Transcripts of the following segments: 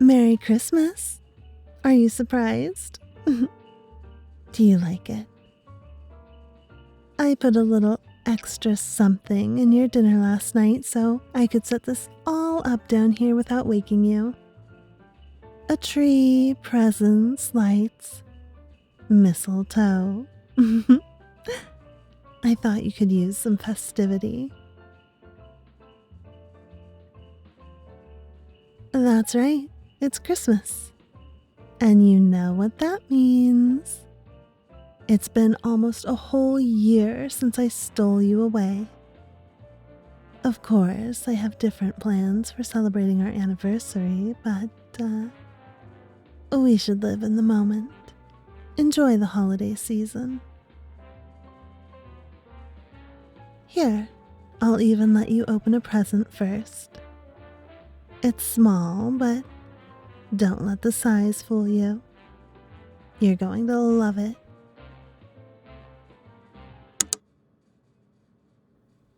Merry Christmas! Are you surprised? Do you like it? I put a little extra something in your dinner last night so I could set this all up down here without waking you. A tree, presents, lights, mistletoe. I thought you could use some festivity. That's right, it's Christmas. And you know what that means. It's been almost a whole year since I stole you away. Of course, I have different plans for celebrating our anniversary, but we should live in the moment. Enjoy the holiday season. Here, I'll even let you open a present first. It's small, but don't let the size fool you. You're going to love it.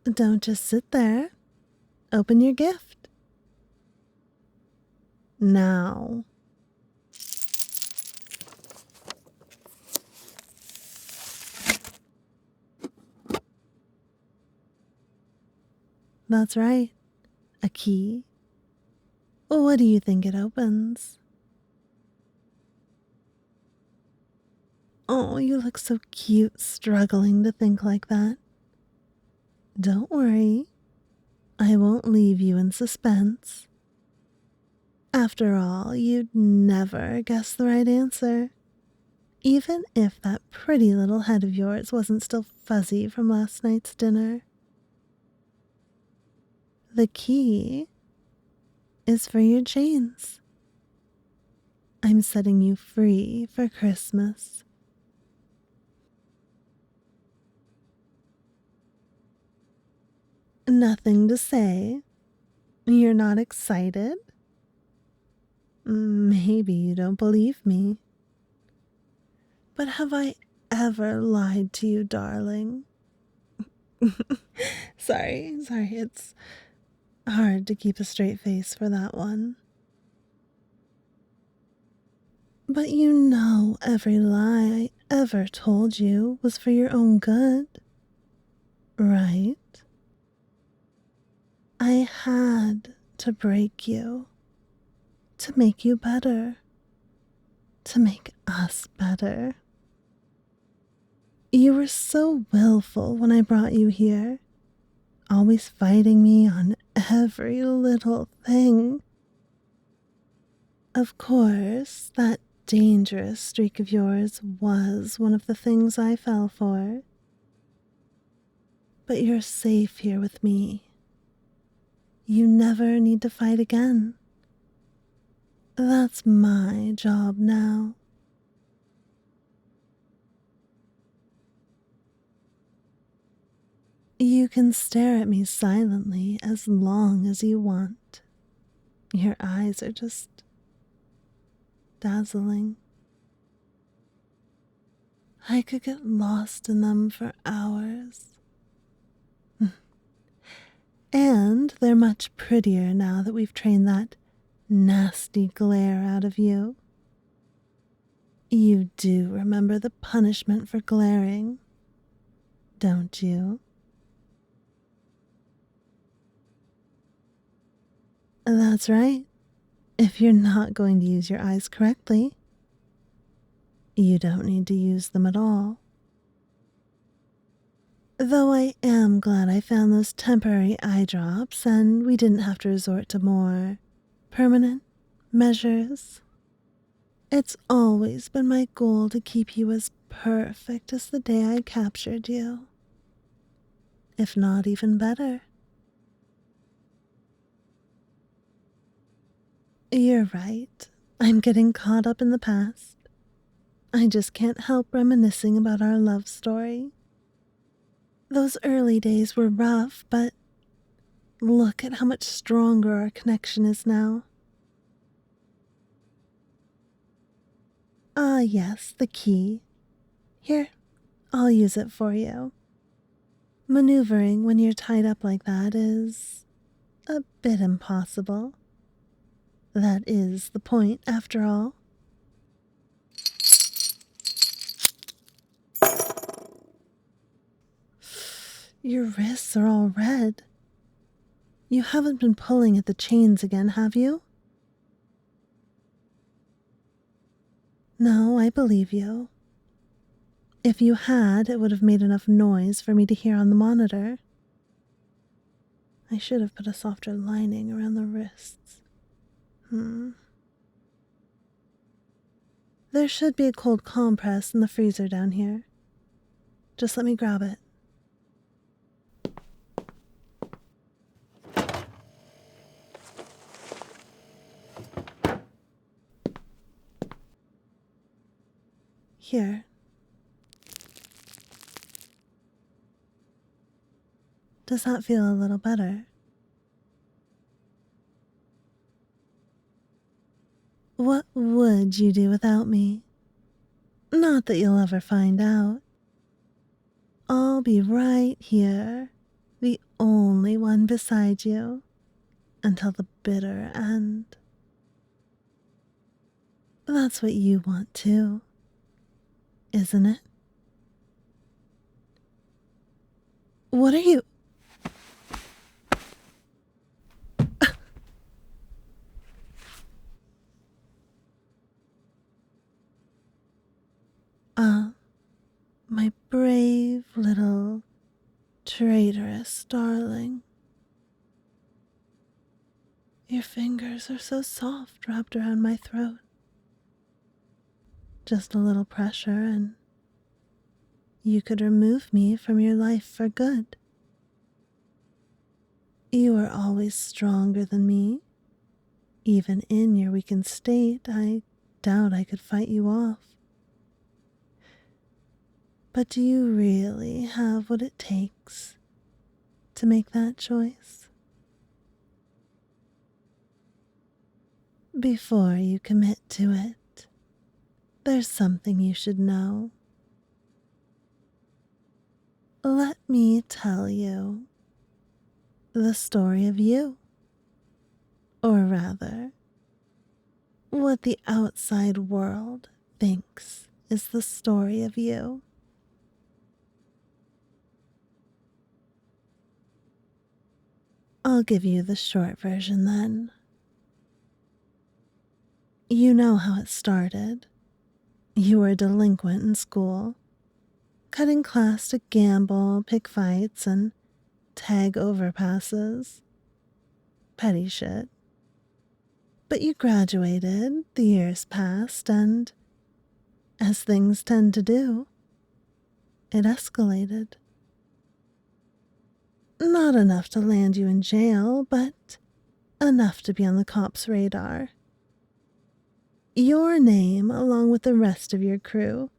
Don't just sit there. Open your gift. Now. That's right. A key. What do you think it opens? Oh, you look so cute struggling to think like that. Don't worry. I won't leave you in suspense. After all, you'd never guess the right answer. Even if that pretty little head of yours wasn't still fuzzy from last night's dinner. The key is for your chains. I'm setting you free for Christmas. Nothing to say. You're not excited? Maybe you don't believe me. But have I ever lied to you, darling? Sorry, it's hard to keep a straight face for that one. But you know every lie I ever told you was for your own good, right? I had to break you, to make you better, to make us better. You were so willful when I brought you here, always fighting me on every little thing. Of course, that dangerous streak of yours was one of the things I fell for. But you're safe here with me. You never need to fight again. That's my job now. You can stare at me silently as long as you want. Your eyes are just dazzling. I could get lost in them for hours. And they're much prettier now that we've trained that nasty glare out of you. You do remember the punishment for glaring, don't you? That's right. If you're not going to use your eyes correctly, you don't need to use them at all. Though I am glad I found those temporary eye drops and we didn't have to resort to more permanent measures. It's always been my goal to keep you as perfect as the day I captured you, if not even better. You're right. I'm getting caught up in the past. I just can't help reminiscing about our love story. Those early days were rough, but look at how much stronger our connection is now. Ah, yes, the key. Here, I'll use it for you. Maneuvering when you're tied up like that is a bit impossible. That is the point, after all. Your wrists are all red. You haven't been pulling at the chains again, have you? No, I believe you. If you had, it would have made enough noise for me to hear on the monitor. I should have put a softer lining around the wrists. There should be a cold compress in the freezer down here. Just let me grab it. Here. Does that feel a little better? What would you do without me? Not that you'll ever find out. I'll be right here, the only one beside you, until the bitter end. That's what you want too, isn't it? What are you... My brave little traitorous darling. Your fingers are so soft wrapped around my throat. Just a little pressure and you could remove me from your life for good. You were always stronger than me. Even in your weakened state, I doubt I could fight you off. But do you really have what it takes to make that choice? Before you commit to it, there's something you should know. Let me tell you the story of you. Or rather, what the outside world thinks is the story of you. I'll give you the short version then. You know how it started. You were a delinquent in school, cutting class to gamble, pick fights, and tag overpasses. Petty shit. But you graduated, the years passed, and, as things tend to do, it escalated. Not enough to land you in jail, but enough to be on the cops' radar. Your name, along with the rest of your crew,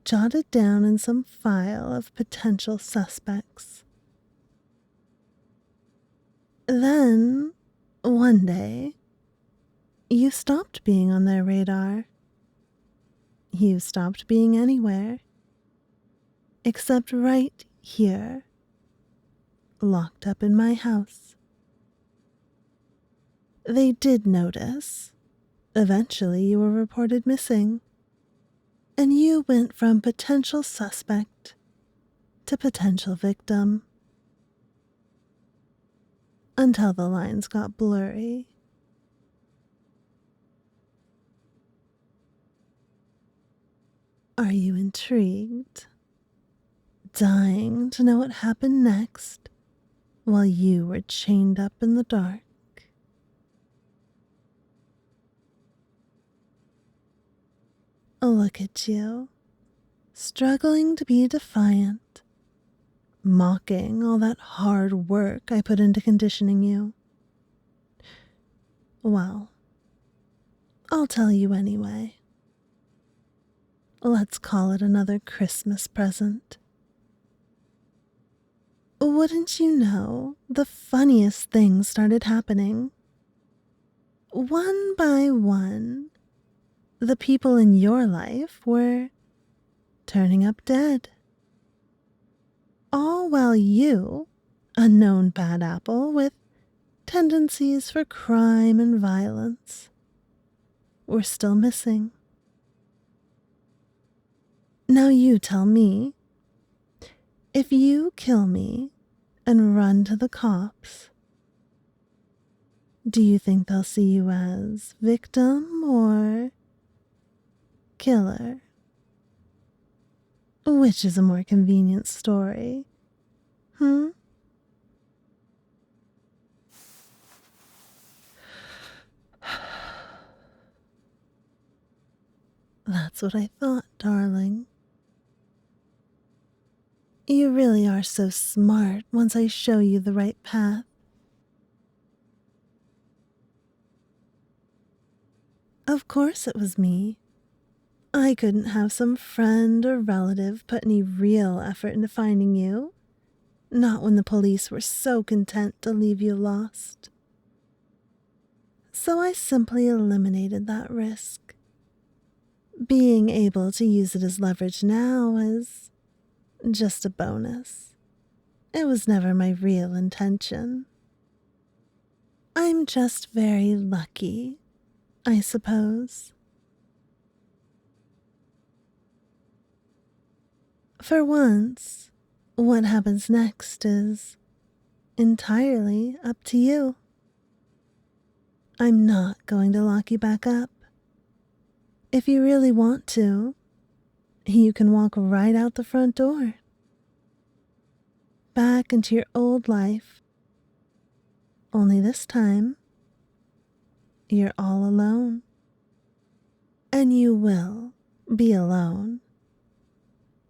jotted down in some file of potential suspects. Then, one day, you stopped being on their radar. You stopped being anywhere, except right here, locked up in my house. They did notice. Eventually, you were reported missing, and you went from potential suspect to potential victim. Until the lines got blurry. Are you intrigued? Dying to know what happened next while you were chained up in the dark? Look at you, struggling to be defiant, mocking all that hard work I put into conditioning you. Well, I'll tell you anyway. Let's call it another Christmas present. Wouldn't you know, the funniest things started happening. One by one, the people in your life were turning up dead. All while you, a known bad apple with tendencies for crime and violence were still missing. Now you tell me, if you kill me and run to the cops, do you think they'll see you as victim or killer? Which is a more convenient story? Hmm? That's what I thought, darling. You really are so smart once I show you the right path. Of course it was me. I couldn't have some friend or relative put any real effort into finding you, not when the police were so content to leave you lost. So I simply eliminated that risk. Being able to use it as leverage now is just a bonus. It was never my real intention. I'm just very lucky, I suppose. For once, what happens next is entirely up to you. I'm not going to lock you back up. If you really want to, you can walk right out the front door. Back into your old life. Only this time, you're all alone. And you will be alone.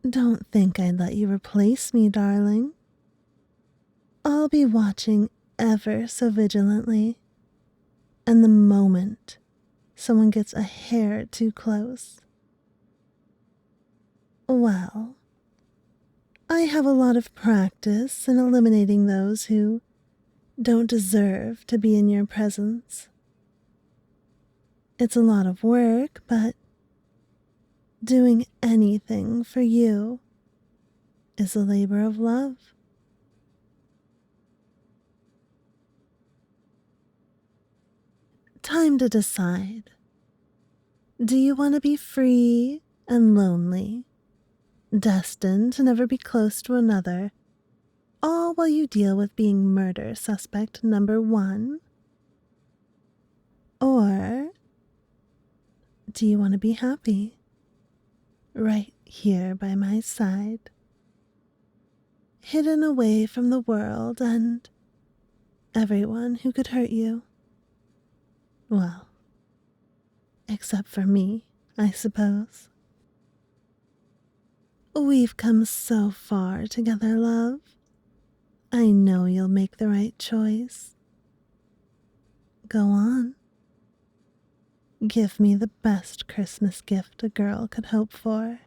Don't think I'd let you replace me, darling. I'll be watching ever so vigilantly. And the moment someone gets a hair too close, well, I have a lot of practice in eliminating those who don't deserve to be in your presence. It's a lot of work, but doing anything for you is a labor of love. Time to decide. Do you want to be free and lonely, destined to never be close to another, all while you deal with being murder suspect number 1? Or do you want to be happy, right here by my side, hidden away from the world and everyone who could hurt you? Well, except for me, I suppose. We've come so far together, love. I know you'll make the right choice. Go on. Give me the best Christmas gift a girl could hope for.